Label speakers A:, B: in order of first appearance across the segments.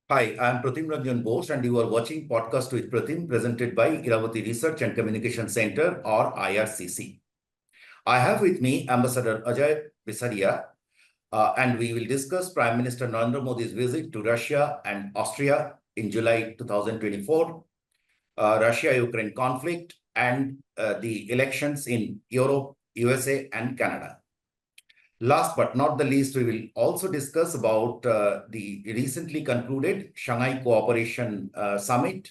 A: Hi, I'm Pratim Ranjan Bose, and you are watching Podcast with Pratim, presented by Iravati Research and Communication Center, or IRCC. I have with me Ambassador Ajay Bisaria, and we will discuss Prime Minister Narendra Modi's visit to Russia and Austria in July 2024, Russia-Ukraine conflict, and the elections in Europe, USA, and Canada. Last but not the least, we will also discuss about the recently concluded Shanghai Cooperation Summit.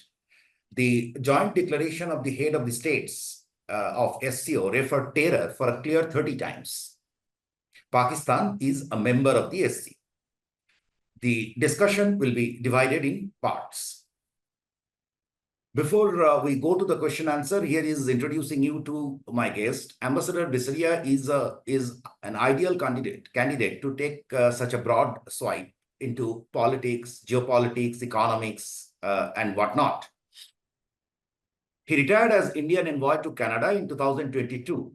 A: The joint declaration of the head of the states of SCO referred terror for a clear 30 times. Pakistan is a member of the SCO. The discussion will be divided in parts. Before we go to the question answer, here is introducing you to my guest. Ambassador Bisaria is an ideal candidate to take such a broad swipe into politics, geopolitics, economics, and whatnot. He retired as Indian envoy to Canada in 2022.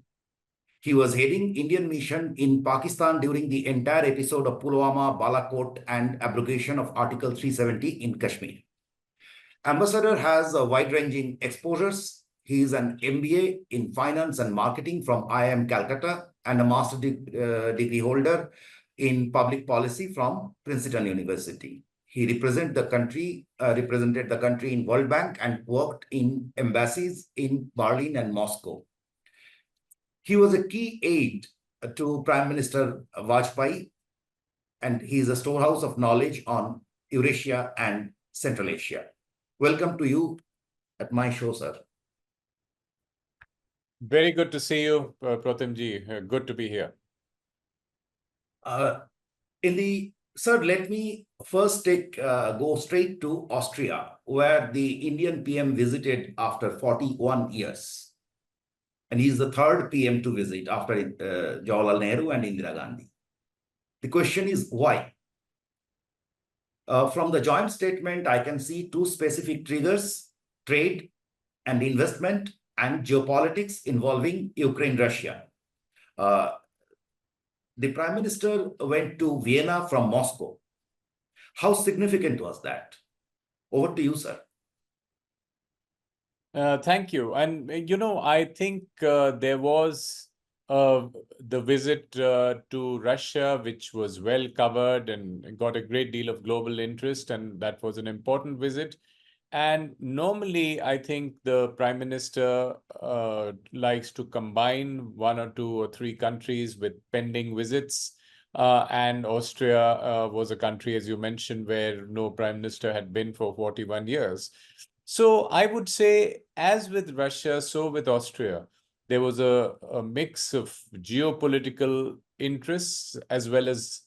A: He was heading Indian mission in Pakistan during the entire episode of Pulwama, Balakot, and abrogation of Article 370 in Kashmir. Ambassador has wide-ranging exposures. He is an MBA in Finance and Marketing from IIM Calcutta and a master's degree holder in Public Policy from Princeton University. He represented the country in World Bank and worked in embassies in Berlin and Moscow. He was a key aide to Prime Minister Vajpayee, and he is a storehouse of knowledge on Eurasia and Central Asia. Welcome to you at my show, sir.
B: Very good to see you, Pratim ji. Good to be here.
A: Sir, let me first go straight to Austria, where the Indian PM visited after 41 years. And he's the third PM to visit after Jawaharlal Nehru and Indira Gandhi. The question is why? From the joint statement, I can see two specific triggers: trade and investment, and geopolitics involving Ukraine-Russia. The Prime Minister went to Vienna from Moscow. How significant was that? Over to you, sir.
B: Thank you. And, I think there was the visit to Russia, which was well covered and got a great deal of global interest, and that was an important visit. And normally, I think the Prime Minister likes to combine one or two or three countries with pending visits. And Austria was a country, as you mentioned, where no Prime Minister had been for 41 years. So I would say, as with Russia, so with Austria, there was a mix of geopolitical interests as well as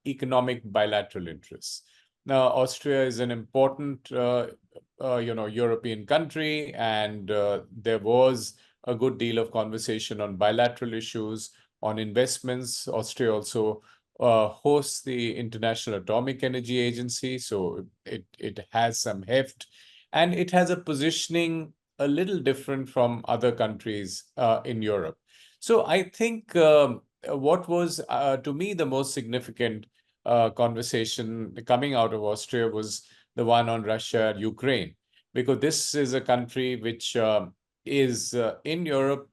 B: economic bilateral interests. Now, Austria is an important, European country, and there was a good deal of conversation on bilateral issues, on investments. Austria also hosts the International Atomic Energy Agency, so it has some heft, and it has a positioning a little different from other countries in Europe. So I think what was, to me, the most significant conversation coming out of Austria was the one on Russia and Ukraine, because this is a country which is in Europe,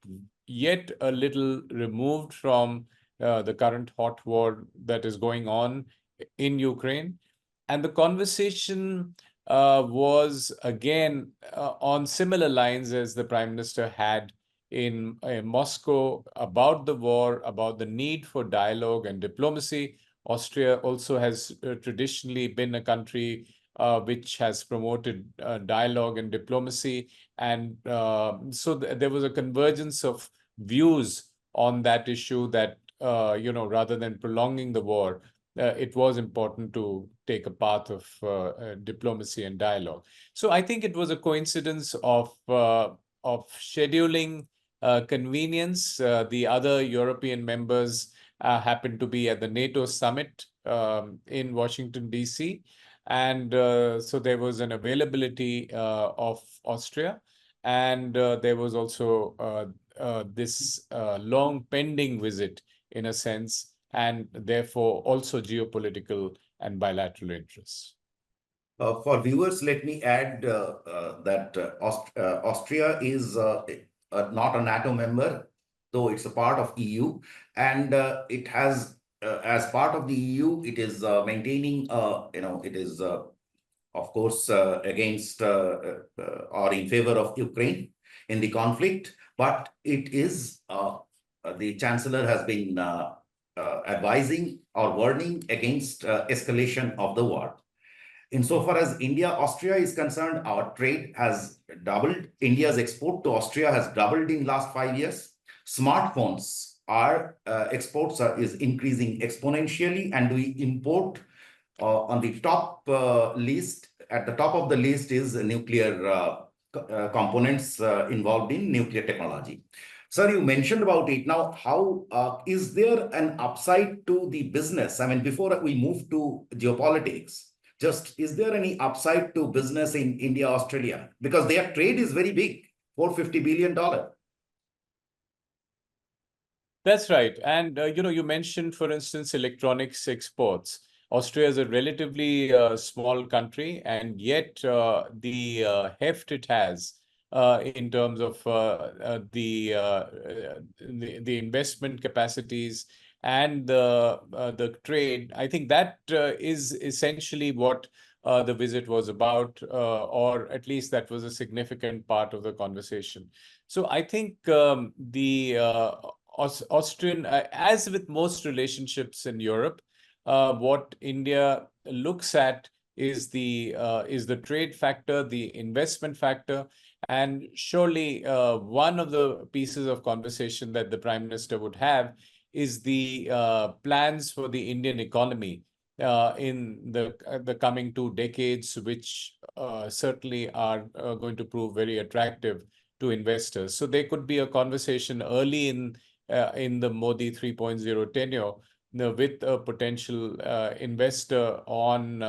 B: yet a little removed from the current hot war that is going on in Ukraine. And the conversation was, again, on similar lines as the Prime Minister had in Moscow, about the war, about the need for dialogue and diplomacy. Austria also has traditionally been a country which has promoted dialogue and diplomacy. And so there was a convergence of views on that issue that, rather than prolonging the war, it was important to take a path of diplomacy and dialogue. So I think it was a coincidence of scheduling convenience. The other European members happened to be at the NATO summit in Washington, D.C. And so there was an availability of Austria. And there was also this long pending visit, in a sense, and therefore also geopolitical and bilateral interests.
A: For viewers, let me add that Austria is not a NATO member, though it's a part of EU, and it has, as part of the EU, it is maintaining, it is of course, against or in favor of Ukraine in the conflict, but it is, the Chancellor has been advising or warning against escalation of the war. Insofar as India-Austria is concerned, our trade has doubled. India's export to Austria has doubled in last 5 years. Smartphones, our exports is increasing exponentially, and we import on the top list, at the top of the list is nuclear components involved in nuclear technology. Sir, you mentioned about it. Now, how is there an upside to the business? I mean, before we move to geopolitics, just is there any upside to business in India, Australia? Because their trade is very big, $450 billion.
B: That's right. And, you mentioned, for instance, electronics exports. Austria is a relatively small country, and yet the heft it has in terms of the investment capacities and the trade, I think that is essentially what the visit was about, or at least that was a significant part of the conversation. So I think the Austrian, as with most relationships in Europe, what India looks at is the trade factor, the investment factor, and surely one of the pieces of conversation that the Prime Minister would have is the plans for the Indian economy in the coming 2 decades, which certainly are going to prove very attractive to investors. So there could be a conversation early in the Modi 3.0 tenure with a potential investor on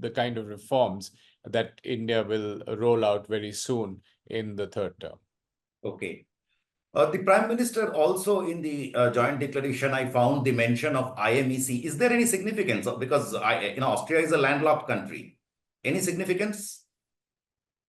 B: the kind of reforms that India will roll out very soon in the third term.
A: Okay. The Prime Minister also in the joint declaration, I found the mention of IMEC. Is there any significance? Because Austria is a landlocked country. Any significance?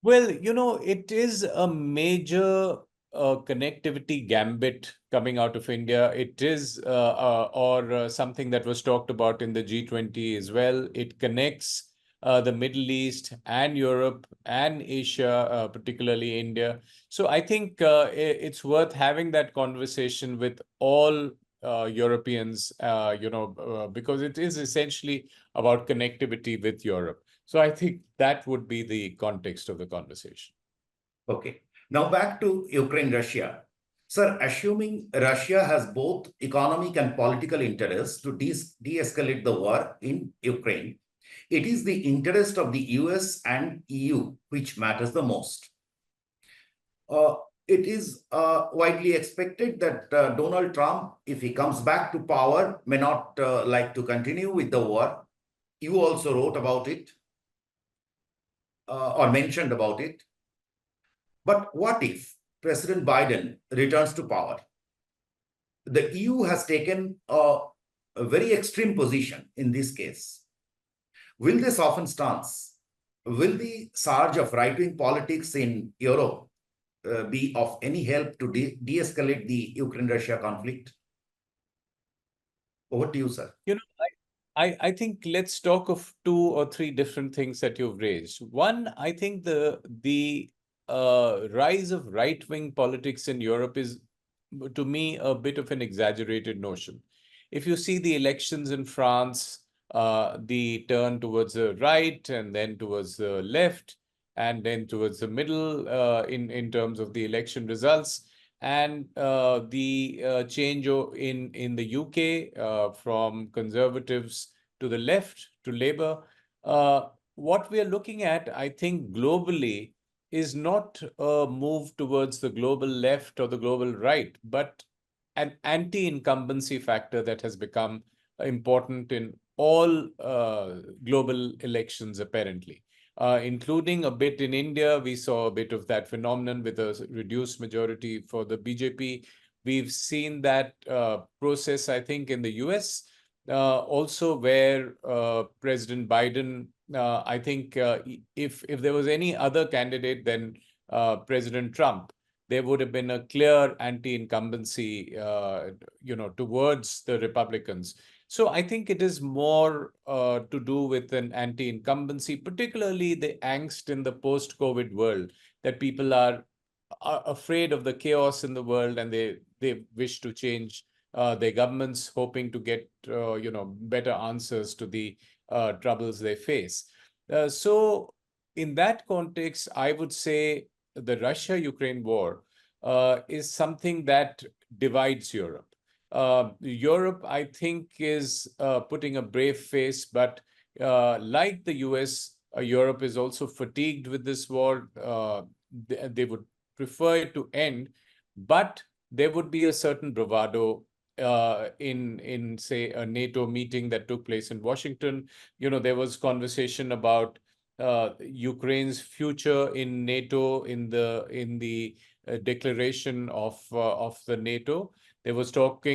B: Well, it is a major connectivity gambit coming out of India. It is, or something that was talked about in the G20 as well. It connects the Middle East and Europe and Asia, particularly India. So I think it's worth having that conversation with all Europeans, because it is essentially about connectivity with Europe. So I think that would be the context of the conversation.
A: Okay. Now back to Ukraine, Russia. Sir, assuming Russia has both economic and political interests to de-escalate the war in Ukraine, it is the interest of the US and EU which matters the most. It is widely expected that Donald Trump, if he comes back to power, may not like to continue with the war. You also wrote about it or mentioned about it. But what if President Biden returns to power? The EU has taken a very extreme position in this case. Will they soften stance? Will the surge of right-wing politics in Europe be of any help to de-escalate the Ukraine-Russia conflict? Over to you, sir.
B: I think let's talk of 2 or 3 different things that you've raised. One, I think the rise of right-wing politics in Europe is, to me, a bit of an exaggerated notion. If you see the elections in France, the turn towards the right and then towards the left and then towards the middle in terms of the election results, and the change in the UK from Conservatives to the left to Labour, what we are looking at, I think, globally is not a move towards the global left or the global right, but an anti-incumbency factor that has become important in all global elections, apparently. Including a bit in India. We saw a bit of that phenomenon with a reduced majority for the BJP. We've seen that process, I think, in the US, also where President Biden I think if there was any other candidate than President Trump, there would have been a clear anti-incumbency, towards the Republicans. So I think it is more to do with an anti-incumbency, particularly the angst in the post-COVID world, that people are afraid of the chaos in the world, and they wish to change their governments, hoping to get better answers to the troubles they face. So in that context, I would say the Russia-Ukraine war is something that divides Europe. Europe, I think, is putting a brave face, but like the US, Europe is also fatigued with this war. They would prefer it to end, but there would be a certain bravado in say a NATO meeting that took place in Washington. There was conversation about Ukraine's future in NATO in the declaration of the NATO. There was talk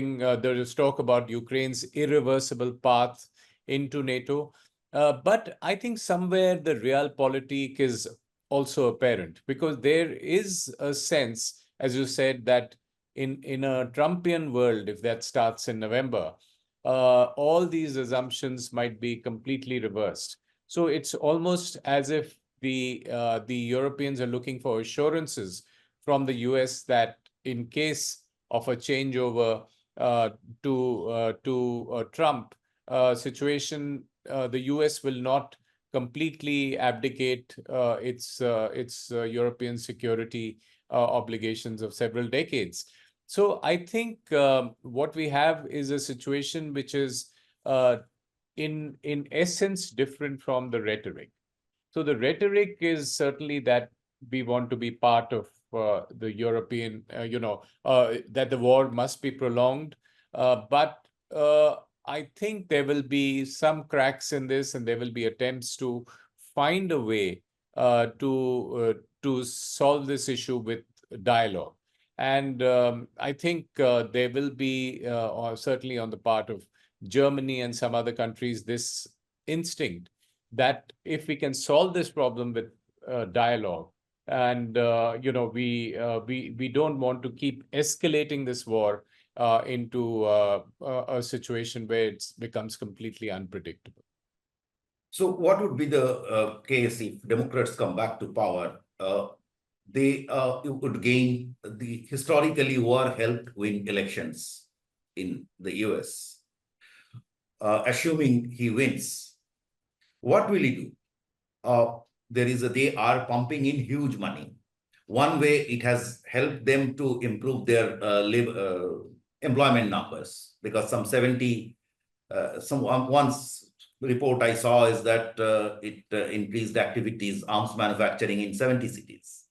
B: about Ukraine's irreversible path into NATO. But I think somewhere the realpolitik is also apparent, because there is a sense, as you said, that in a Trumpian world, if that starts in November, all these assumptions might be completely reversed. So it's almost as if the Europeans are looking for assurances from the US that in case of a changeover to Trump situation, the US will not completely abdicate its European security obligations of several decades. So I think what we have is a situation which is in essence different from the rhetoric. So the rhetoric is certainly that we want to be part of the European, that the war must be prolonged. But I think there will be some cracks in this, and there will be attempts to find a way to solve this issue with dialogue. And I think there will be, certainly on the part of Germany and some other countries, this instinct that if we can solve this problem with dialogue, and we don't want to keep escalating this war into a situation where it becomes completely unpredictable.
A: So what would be the case if Democrats come back to power? They would gain the historically war helped win elections in the US. Assuming he wins, what will he do? They are pumping in huge money. One way it has helped them to improve their employment numbers, because once report I saw is that it increased activities, arms manufacturing in 70 cities.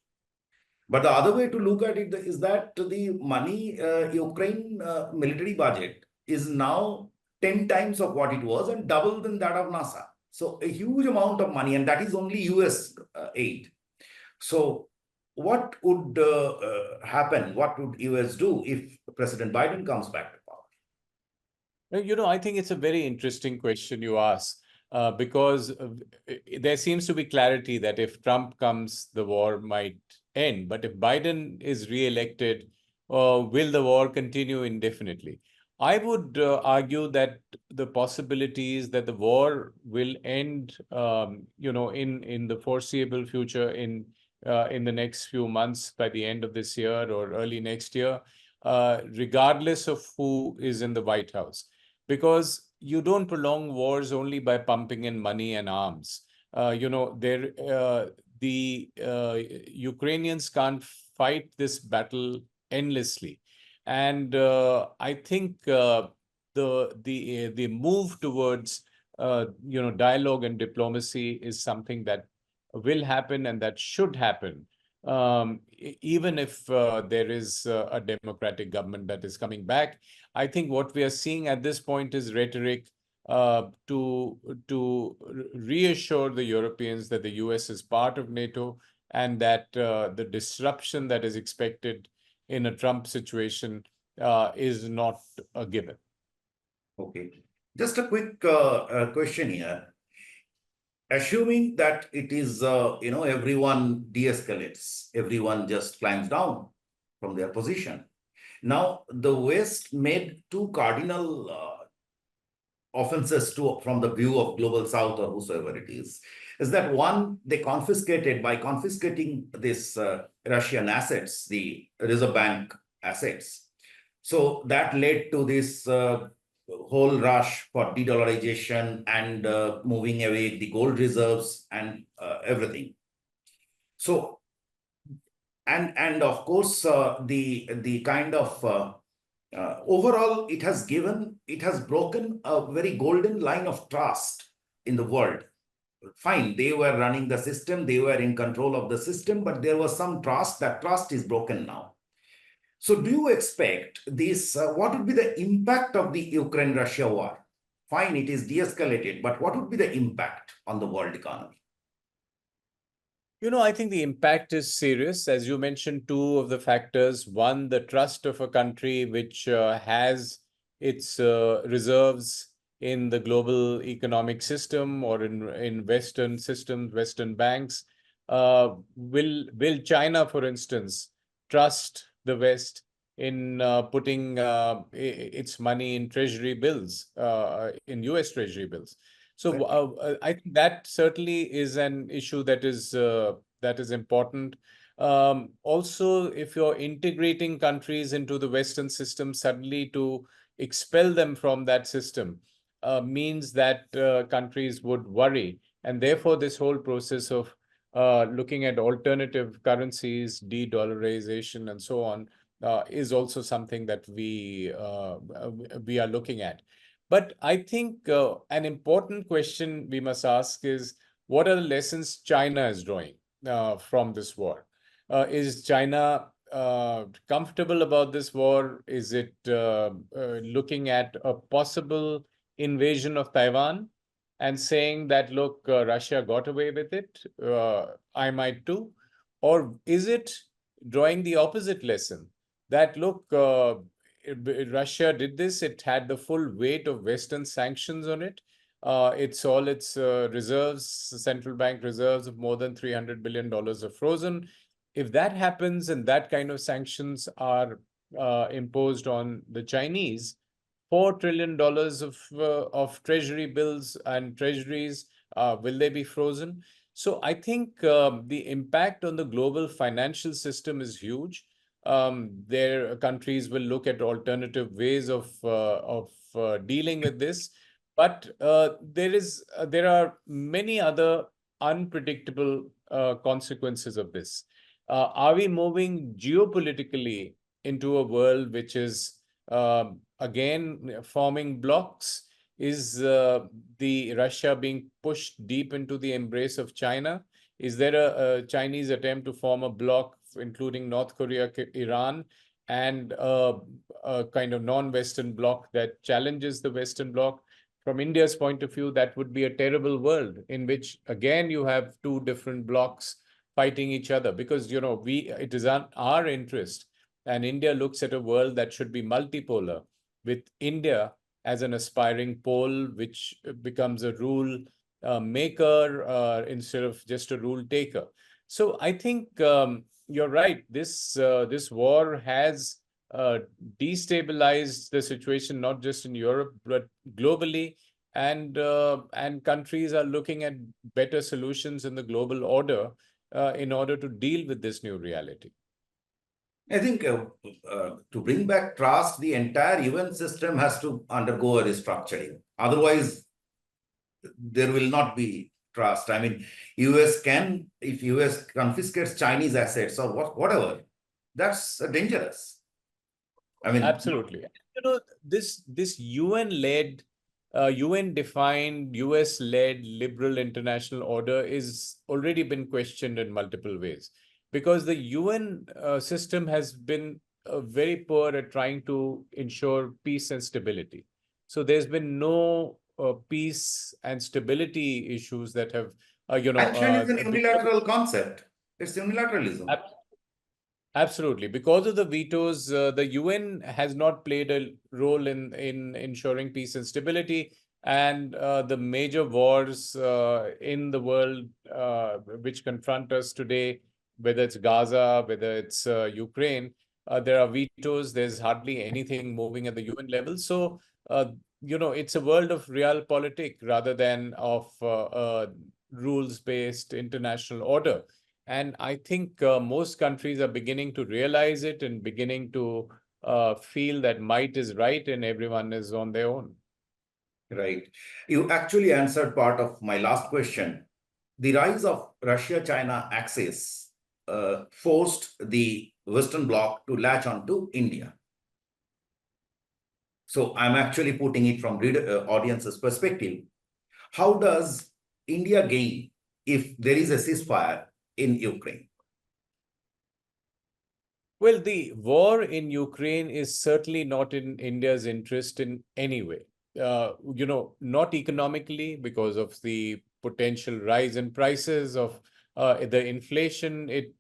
A: But the other way to look at it is that the money, Ukraine military budget is now 10 times of what it was and double than that of NASA. So a huge amount of money, and that is only US aid. So what would happen? What would US do if President Biden comes back to power?
B: I think it's a very interesting question you ask, because there seems to be clarity that if Trump comes, the war might end. But if Biden is re-elected, will the war continue indefinitely? I would argue that the possibilities that the war will end, in the foreseeable future, in the next few months, by the end of this year or early next year, regardless of who is in the White House. Because you don't prolong wars only by pumping in money and arms. The Ukrainians can't fight this battle endlessly, and I think the move towards dialogue and diplomacy is something that will happen and that should happen, even if there is a democratic government that is coming back. I think what we are seeing at this point is rhetoric to reassure the Europeans that the US is part of NATO, and that the disruption that is expected in a Trump situation is not a given.
A: Okay. Just a quick question here. assuming that it is, everyone de-escalates, everyone just climbs down from their position. Now, the West made two cardinal offenses from the view of global South or whosoever it is that one, they confiscated, by confiscating this Russian assets, the Reserve Bank assets. So that led to this whole rush for de-dollarization and moving away the gold reserves and everything. So, and of course, the kind of overall, it has broken a very golden line of trust in the world. Fine, they were running the system, they were in control of the system, but there was some trust. That trust is broken now. So do you expect this, what would be the impact of the Ukraine-Russia war? Fine, it is de-escalated, but what would be the impact on the world economy?
B: I think the impact is serious. As you mentioned, two of the factors. One, the trust of a country which has its reserves in the global economic system or in Western systems, Western banks. Will China, for instance, trust the West in putting its money in treasury bills, in US treasury bills? So I think that certainly is an issue that is important. Also, if you're integrating countries into the Western system, suddenly to expel them from that system means that countries would worry. And therefore, this whole process of looking at alternative currencies, de-dollarization, and so on, is also something that we are looking at. But I think an important question we must ask is, what are the lessons China is drawing from this war? Is China comfortable about this war? Is it looking at a possible invasion of Taiwan and saying that, look, Russia got away with it, I might too? Or is it drawing the opposite lesson? That, look, Russia did this, it had the full weight of Western sanctions on it. It's all its reserves, central bank reserves of more than $300 billion are frozen. If that happens and that kind of sanctions are imposed on the Chinese, $4 trillion of treasury bills and treasuries, will they be frozen? So I think the impact on the global financial system is huge. Their countries will look at alternative ways of dealing with this, but there are many other unpredictable consequences of this. Are we moving geopolitically into a world which is again forming blocks? Is the Russia being pushed deep into the embrace of China? Is there a Chinese attempt to form a bloc, including North Korea, Iran, and a kind of non-Western bloc that challenges the Western bloc? From India's point of view, that would be a terrible world in which, again, you have two different blocs fighting each other, because, it is our interest, and India looks at a world that should be multipolar, with India as an aspiring pole, which becomes a rule maker instead of just a rule taker. So I think you're right. This war has destabilized the situation, not just in Europe, but globally. And countries are looking at better solutions in the global order in order to deal with this new reality.
A: I think to bring back trust, the entire UN system has to undergo a restructuring. Otherwise, there will not be trust. I mean, if US confiscates Chinese assets or whatever, that's dangerous. I mean,
B: absolutely. This UN-led, UN-defined, US-led liberal international order is already been questioned in multiple ways, because the UN system has been very poor at trying to ensure peace and stability. So there's been no peace and stability issues that have,
A: action is an unilateral concept. It's unilateralism.
B: Absolutely. Because of the vetoes, the UN has not played a role in ensuring peace and stability. And the major wars in the world which confront us today, whether it's Gaza, whether it's Ukraine, there are vetoes. There's hardly anything moving at the UN level. So, it's a world of realpolitik rather than of rules-based international order. And I think most countries are beginning to realize it and beginning to feel that might is right and everyone is on their own.
A: Right. You actually answered part of my last question. The rise of Russia-China axis forced the Western Bloc to latch onto India. So I'm actually putting it from audience's perspective. How does India gain if there is a ceasefire in Ukraine?
B: Well, the war in Ukraine is certainly not in India's interest in any way. Not economically because of the potential rise in prices of the inflation it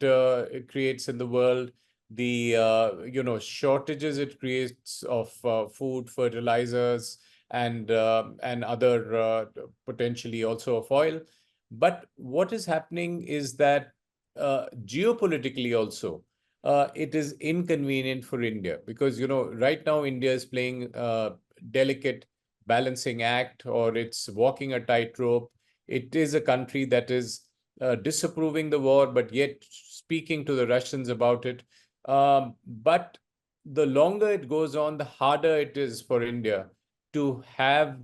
B: creates in the world, the shortages it creates of food, fertilizers, and other potentially also of oil. But what is happening is that geopolitically also it is inconvenient for India because, right now India is playing a delicate balancing act, or it's walking a tightrope. It is a country that is disapproving the war, but yet speaking to the Russians about it. But the longer it goes on, the harder it is for India to have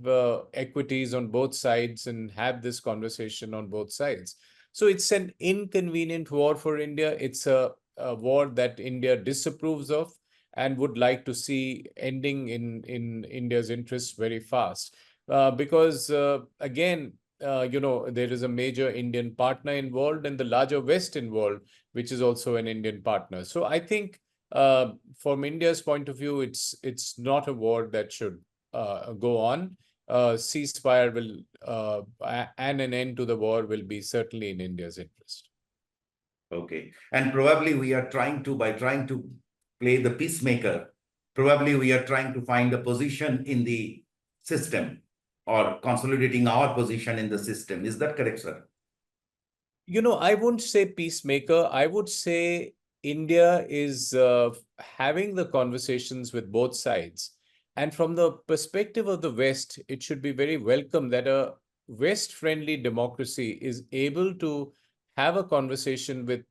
B: equities on both sides and have this conversation on both sides. So it's an inconvenient war for India. It's a war that India disapproves of and would like to see ending in India's interests very fast. Because again, there is a major Indian partner involved and the larger West involved, which is also an Indian partner. So I think from India's point of view, it's not a war that should go on. Ceasefire will and an end to the war will be certainly in India's interest.
A: Okay. And probably we are by trying to play the peacemaker, probably we are trying to find a position in the system or consolidating our position in the system. Is that correct, sir?
B: I wouldn't say peacemaker. I would say India is having the conversations with both sides. And from the perspective of the West, it should be very welcome that a West-friendly democracy is able to have a conversation with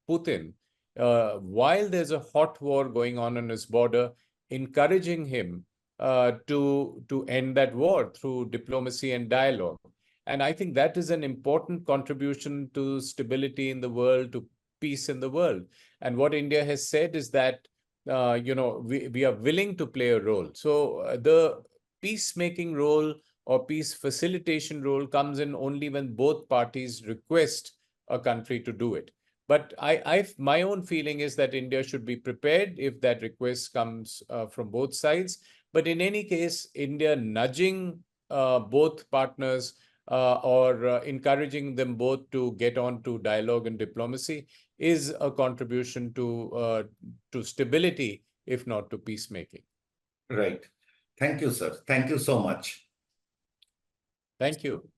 B: Putin while there's a hot war going on his border, encouraging him to end that war through diplomacy and dialogue. And I think that is an important contribution to stability in the world, to peace in the world. And what India has said is that, we are willing to play a role. So the peacemaking role or peace facilitation role comes in only when both parties request a country to do it. But my own feeling is that India should be prepared if that request comes from both sides. But in any case, India nudging both partners or encouraging them both to get on to dialogue and diplomacy is a contribution to stability, if not to peacemaking.
A: Right. Thank you, sir. Thank you so much.
B: Thank you.